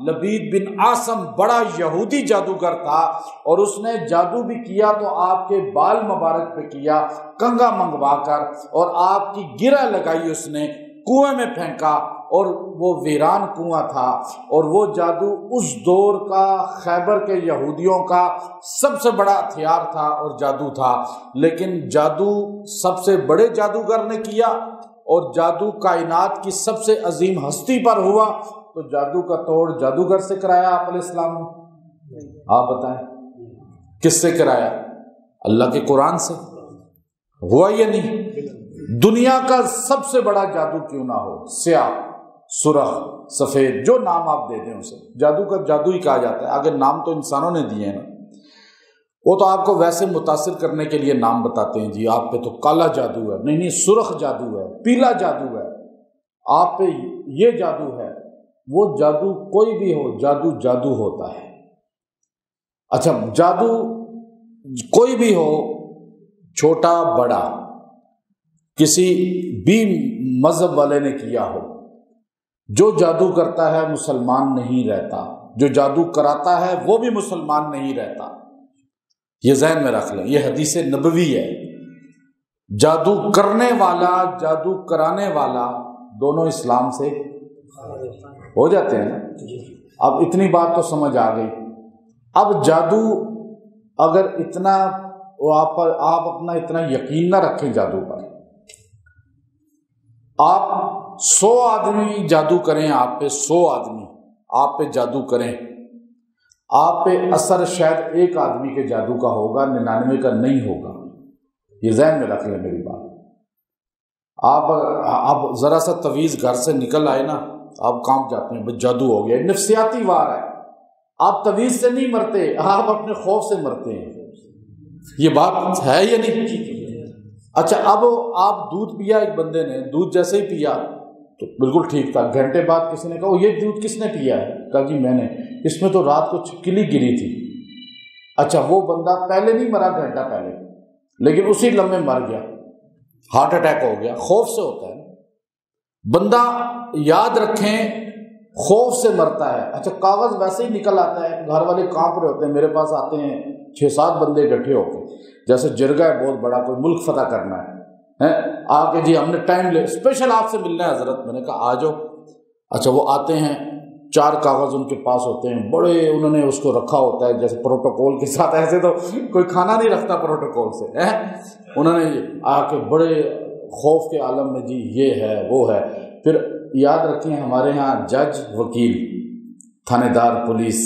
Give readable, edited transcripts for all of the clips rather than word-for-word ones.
لبید بن عاصم بڑا یہودی جادوگر تھا، اور اس نے جادو بھی کیا تو آپ کے بال مبارک پہ کیا کنگا منگوا کر، اور آپ کی گرہ لگائی اس نے، کنویں میں پھینکا، اور وہ ویران کنواں تھا، اور وہ جادو اس دور کا خیبر کے یہودیوں کا سب سے بڑا ہتھیار تھا اور جادو تھا۔ لیکن جادو سب سے بڑے جادوگر نے کیا، اور جادو کائنات کی سب سے عظیم ہستی پر ہوا، تو جادو کا توڑ جادوگر سے کرایا آپ علیہ السلام نے؟ آپ بتائیں کس سے کرایا؟ اللہ کے قرآن سے ہوا یا نہیں؟ دنیا کا سب سے بڑا جادو کیوں نہ ہو، سیاہ، سرخ، سفید، جو نام آپ دے دیں اسے، جادو کا جادو ہی کہا جاتا ہے۔ اگر نام تو انسانوں نے دیے ہیں نا، وہ تو آپ کو ویسے متاثر کرنے کے لیے نام بتاتے ہیں، جی آپ پہ تو کالا جادو ہے، نہیں سرخ جادو ہے، پیلا جادو ہے، آپ پہ یہ جادو ہے۔ وہ جادو کوئی بھی ہو، جادو جادو ہوتا ہے۔ اچھا، جادو کوئی بھی ہو، چھوٹا بڑا، کسی بھی مذہب والے نے کیا ہو، جو جادو کرتا ہے مسلمان نہیں رہتا، جو جادو کراتا ہے وہ بھی مسلمان نہیں رہتا۔ یہ ذہن میں رکھ لیں، یہ حدیث نبوی ہے۔ جادو کرنے والا، جادو کرانے والا، دونوں اسلام سے ہو جاتے ہیں نا۔ اب اتنی بات تو سمجھ آ گئی۔ اب جادو اگر اتنا آپ اپنا اتنا یقین نہ رکھیں جادو پر، آپ 100 آدمی جادو کریں، آپ پہ 100 آدمی آپ پہ جادو کریں، آپ پہ اثر شاید ایک آدمی کے جادو کا ہوگا، 99 کا نہیں ہوگا۔ یہ ذہن میں رکھ لیں میری بات۔ آپ ذرا سا تویز گھر سے نکل آئے نا، آپ کانپ جاتے ہیں، بس جادو ہو گیا۔ نفسیاتی وار ہے، آپ تویز سے نہیں مرتے، آپ اپنے خوف سے مرتے ہیں۔ یہ بات ہے یا نہیں؟ اچھا، اب آپ دودھ پیا، ایک بندے نے دودھ جیسے ہی پیا تو بالکل ٹھیک تھا، گھنٹے بعد کسی نے کہا یہ دودھ کس نے پیا ہے؟ کہا جی میں نے، اس میں تو رات کو چھپکلی گری تھی۔ اچھا، وہ بندہ پہلے نہیں مرا، گھنٹہ پہلے، لیکن اسی لمحے مر گیا، ہارٹ اٹیک ہو گیا۔ خوف سے ہوتا ہے بندہ، یاد رکھیں، خوف سے مرتا ہے۔ اچھا، کاغذ ویسے ہی نکل آتا ہے، گھر والے کانپ رہے ہوتے ہیں، میرے پاس آتے ہیں 6-7 بندے اکٹھے ہو کے، جیسے جرگہ ہے بہت بڑا، کوئی ملک فتح کرنا ہے، آ کے جی ہم نے ٹائم لے، اسپیشل آپ سے ملنا ہے حضرت۔ میں نے کہا آ جاؤ۔ اچھا، وہ آتے ہیں، 4 کاغذ ان کے پاس ہوتے ہیں، بڑے انہوں نے اس کو رکھا ہوتا ہے جیسے پروٹوکول کے ساتھ، ایسے تو کوئی کھانا نہیں رکھتا پروٹوکول سے، انہوں نے آ کے بڑے خوف کے عالم میں، جی یہ ہے وہ ہے۔ پھر یاد رکھیں، ہمارے ہاں جج، وکیل، تھانے دار، پولیس،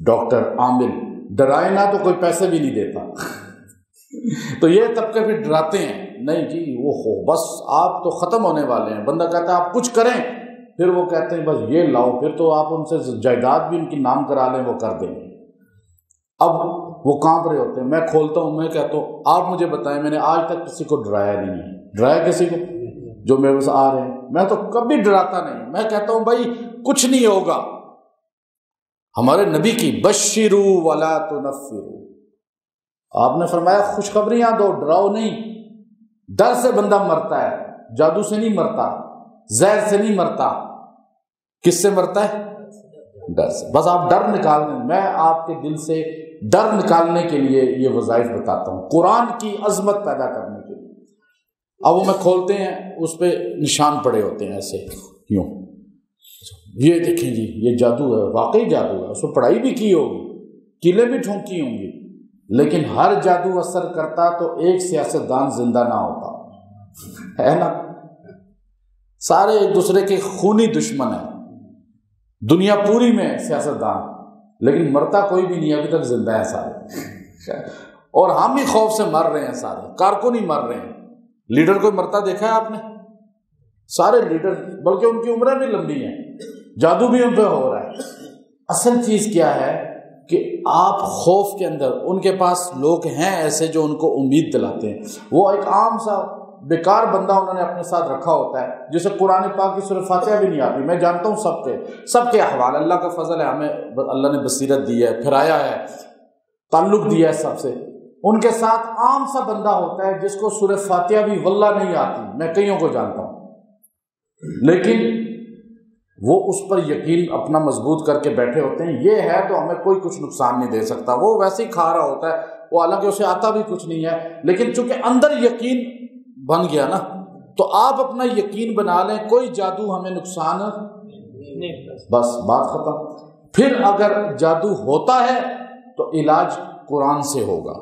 ڈاکٹر، عامل ڈرائے نہ تو کوئی پیسے بھی نہیں دیتا، تو یہ طبقے پھر ڈراتے ہیں، نہیں جی وہ ہو بس آپ تو ختم ہونے والے ہیں۔ بندہ کہتا ہے آپ کچھ کریں، پھر وہ کہتے ہیں بس یہ لاؤ، پھر تو آپ ان سے جائیداد بھی ان کی نام کرا لیں، وہ کر دیں گے۔ اب وہ کانپ رہے ہوتے ہیں، میں کھولتا ہوں، میں کہتا ہوں آپ مجھے بتائیں، میں نے آج تک کسی کو ڈرایا نہیں ہے۔ ڈرایا کسی کو؟ جو میرے پاس آ رہے ہیں، میں تو کبھی ڈراتا نہیں، میں کہتا ہوں بھائی کچھ نہیں ہوگا۔ ہمارے نبی کی بشرو ولا تنفرو، آپ نے فرمایا خوشخبریاں دو، ڈراؤ نہیں۔ ڈر سے بندہ مرتا ہے، جادو سے نہیں مرتا، زہر سے نہیں مرتا، کس سے مرتا ہے؟ ڈر سے۔ بس آپ ڈر نکال دیں، میں آپ کے دل سے ڈر نکالنے کے لیے یہ وظائف بتاتا ہوں، قرآن کی عظمت پیدا کرنے کے لیے۔ اب وہ میں کھولتے ہیں، اس پہ نشان پڑے ہوتے ہیں ایسے، یوں، یہ دیکھیں جی یہ جادو ہے، واقعی جادو ہے، اس کو پڑھائی بھی کی ہوگی، کیلیں بھی ٹھونکی ہوں گی، لیکن ہر جادو اثر کرتا تو ایک سیاستدان زندہ نہ ہوتا، ہے نا؟ سارے ایک دوسرے کے خونی دشمن ہیں، دنیا پوری میں سیاستدان، لیکن مرتا کوئی بھی نہیں، ابھی تک زندہ ہے سارے، اور ہم ہی خوف سے مر رہے ہیں، سارے کارکن ہی مر رہے ہیں۔ لیڈر کوئی مرتا دیکھا ہے آپ نے؟ سارے لیڈر، بلکہ ان کی عمریں بھی لمبی ہیں، جادو بھی ان پہ ہو رہا ہے۔ اصل چیز کیا ہے کہ آپ خوف کے اندر، ان کے پاس لوگ ہیں ایسے جو ان کو امید دلاتے ہیں، وہ ایک عام سا بیکار بندہ انہوں نے اپنے ساتھ رکھا ہوتا ہے جسے قرآن پاک کی سورہ فاتحہ بھی نہیں آتی۔ میں جانتا ہوں سب کے احوال، اللہ کا فضل ہے، ہمیں اللہ نے بصیرت دی ہے، پھرایا ہے، تعلق دیا ہے سب سے۔ ان کے ساتھ عام سا بندہ ہوتا ہے جس کو سورہ فاتحہ بھی واللہ نہیں آتی، میں کئیوں کو جانتا ہوں، لیکن وہ اس پر یقین اپنا مضبوط کر کے بیٹھے ہوتے ہیں یہ ہے تو ہمیں کوئی کچھ نقصان نہیں دے سکتا، وہ ویسے ہی کھا رہا ہوتا ہے، وہ حالانکہ اسے آتا بھی کچھ نہیں ہے، لیکن چونکہ اندر یقین بن گیا نا، تو آپ اپنا یقین بنا لیں کوئی جادو ہمیں نقصان نہیں، بس بات ختم۔ پھر اگر جادو ہوتا ہے تو علاج قرآن سے ہوگا۔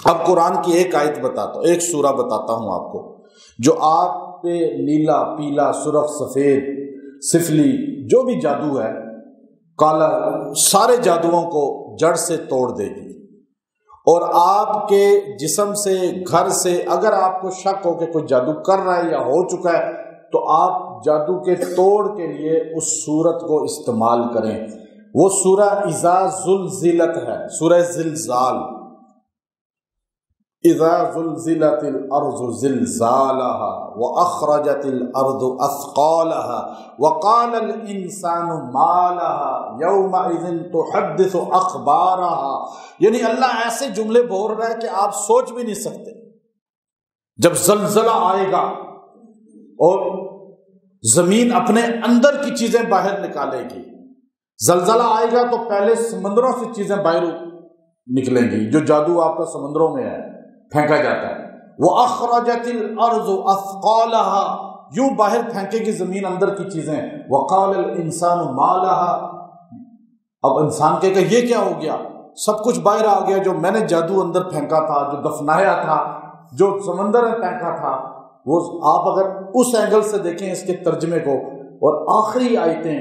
اب قرآن کی ایک آیت بتاتا ہوں، ایک سورہ بتاتا ہوں آپ کو، جو آپ پہ نیلا، پیلا، سرخ، سفید، سفلی جو بھی جادو ہے، کالا، سارے جادوؤں کو جڑ سے توڑ دے گی، اور آپ کے جسم سے، گھر سے اگر آپ کو شک ہو کہ کوئی جادو کر رہا ہے یا ہو چکا ہے تو آپ جادو کے توڑ کے لیے اس سورت کو استعمال کریں۔ وہ سورہ اذا زلزلت ہے، سورہ زلزال، اذا زلزلت الارض زلزالها واخرجت الارض اثقالها وقال الانسان ما لها يومئذ تحدث اخبارها، یعنی اللہ ایسے جملے بول رہا ہے کہ آپ سوچ بھی نہیں سکتے۔ جب زلزلہ آئے گا اور زمین اپنے اندر کی چیزیں باہر نکالے گی، زلزلہ آئے گا تو پہلے سمندروں سے چیزیں باہر نکلیں گی، جو جادو آپ کا سمندروں میں ہے پھینکا جاتا ہے۔ وَأَخْرَجَتِ الْأَرْضُ أَثْقَالَهَا، یوں باہر پھینکے گی زمین اندر کی چیزیں۔ وَقَالَ الْإِنسَانُ مَا لَهَا، اب انسان کہے کہ یہ کیا ہو گیا، سب کچھ باہر آ گیا، جو میں نے جادو اندر پھینکا تھا، جو دفنایا تھا، جو سمندر میں پھینکا تھا، وہ آپ اگر اس اینگل سے دیکھیں اس کے ترجمے کو، اور آخری آیتیں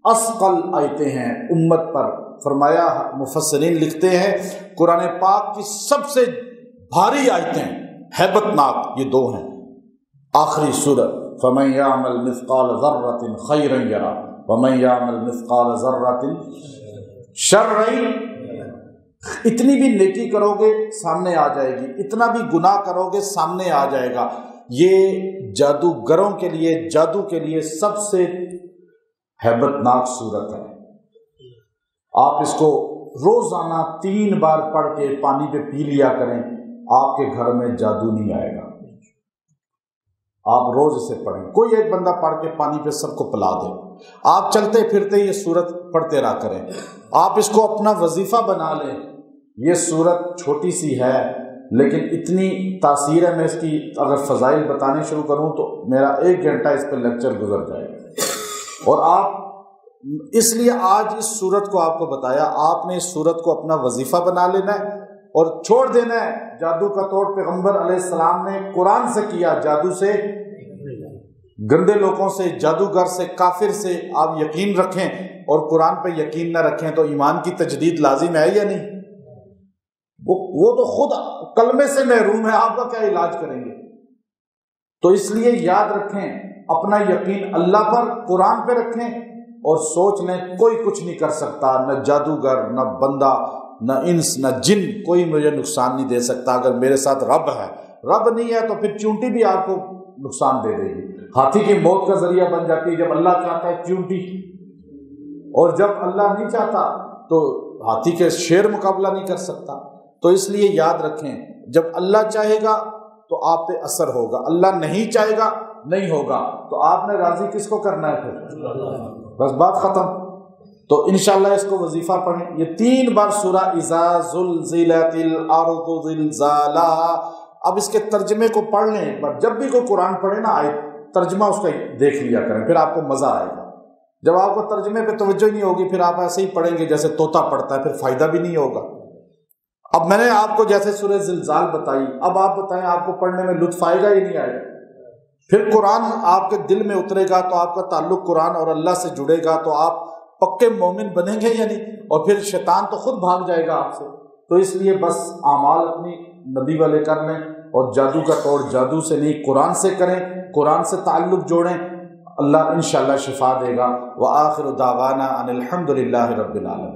اثقل آیتیں ہیں امت پر، فرمایا مفسرین لکھتے ہیں قرآن پاک کی سب سے بھاری آیتیں، ہیبت ناک یہ دو ہیں، آخری سورت فَمَن يَعْمَلْ مِثْقَالَ ذَرَّةٍ خَيْرًا يَرَهُ وَمَن يَعْمَلْ مِثْقَالَ ذَرَّةٍ شَرًّا، اتنی بھی نیکی کرو گے سامنے آ جائے گی، اتنا بھی گناہ کرو گے سامنے آ جائے گا۔ یہ جادوگروں کے لیے، جادو کے لیے سب سے ہیبت ناک صورت ہے۔ آپ اس کو روزانہ 3 بار پڑھ کے پانی پہ پی لیا کریں، آپ کے گھر میں جادو نہیں آئے گا۔ آپ روز اسے پڑھیں، کوئی ایک بندہ پڑھ کے پانی پہ سب کو پلا دے، آپ چلتے پھرتے یہ سورت پڑھتے رہا کریں، آپ اس کو اپنا وظیفہ بنا لیں۔ یہ سورت چھوٹی سی ہے لیکن اتنی تاثیر ہے، میں اس کی اگر فضائل بتانے شروع کروں تو میرا 1 گھنٹہ اس پہ لیکچر گزر جائے گا۔ اور آپ اس لیے آج اس سورت کو آپ کو بتایا، آپ نے اس سورت کو اپنا وظیفہ بنا لینا ہے اور چھوڑ دینا ہے جادو کا توڑ پیغمبر علیہ السلام نے قرآن سے کیا، جادو سے، گندے لوگوں سے، جادوگر سے، کافر سے آپ یقین رکھیں، اور قرآن پہ یقین نہ رکھیں تو ایمان کی تجدید لازم ہے یا نہیں؟ وہ تو خود کلمے سے محروم ہے، آپ کا کیا علاج کریں گے؟ تو اس لیے یاد رکھیں، اپنا یقین اللہ پر، قرآن پہ رکھیں، اور سوچ لیں کوئی کچھ نہیں کر سکتا، نہ جادوگر، نہ بندہ، نہ انس، نہ جن، کوئی مجھے نقصان نہیں دے سکتا اگر میرے ساتھ رب ہے۔ رب نہیں ہے تو پھر چونٹی بھی آپ کو نقصان دے دے گی، ہاتھی کی موت کا ذریعہ بن جاتی ہے جب اللہ چاہتا ہے چونٹی، اور جب اللہ نہیں چاہتا تو ہاتھی کے شیر مقابلہ نہیں کر سکتا۔ تو اس لیے یاد رکھیں، جب اللہ چاہے گا تو آپ پہ اثر ہوگا، اللہ نہیں چاہے گا نہیں ہوگا، تو آپ نے راضی کس کو کرنا ہے پھر؟ بس بات ختم۔ تو انشاءاللہ اس کو وظیفہ پڑھیں، یہ 3 بار سورہ اذا زلزلت الارض زلزالها۔ اب اس کے ترجمے کو پڑھ لیں ایک بار، جب بھی کوئی قرآن پڑھے نا آئے ترجمہ اس کا دیکھ لیا کریں، پھر آپ کو مزہ آئے گا۔ جب آپ کو ترجمے پہ توجہ نہیں ہوگی پھر آپ ایسے ہی پڑھیں گے جیسے طوطا پڑھتا ہے، پھر فائدہ بھی نہیں ہوگا۔ اب میں نے آپ کو جیسے سورہ زلزال بتائی، اب آپ بتائیں آپ کو پڑھنے میں لطف آئے گا یا نہیں آئے گا؟ پھر قرآن آپ کے دل میں اترے گا تو آپ کا تعلق قرآن اور اللہ سے جڑے گا تو آپ پکے مومن بنیں گے یا نہیں؟ اور پھر شیطان تو خود بھاگ جائے گا آپ سے۔ تو اس لیے بس اعمال اپنی نبی والے کر لیں، اور جادو کا توڑ جادو سے نہیں قرآن سے کریں، قرآن سے تعلق جوڑیں، اللہ انشاءاللہ شفا دے گا۔ وآخر دعوانا ان الحمد للہ رب العالمین۔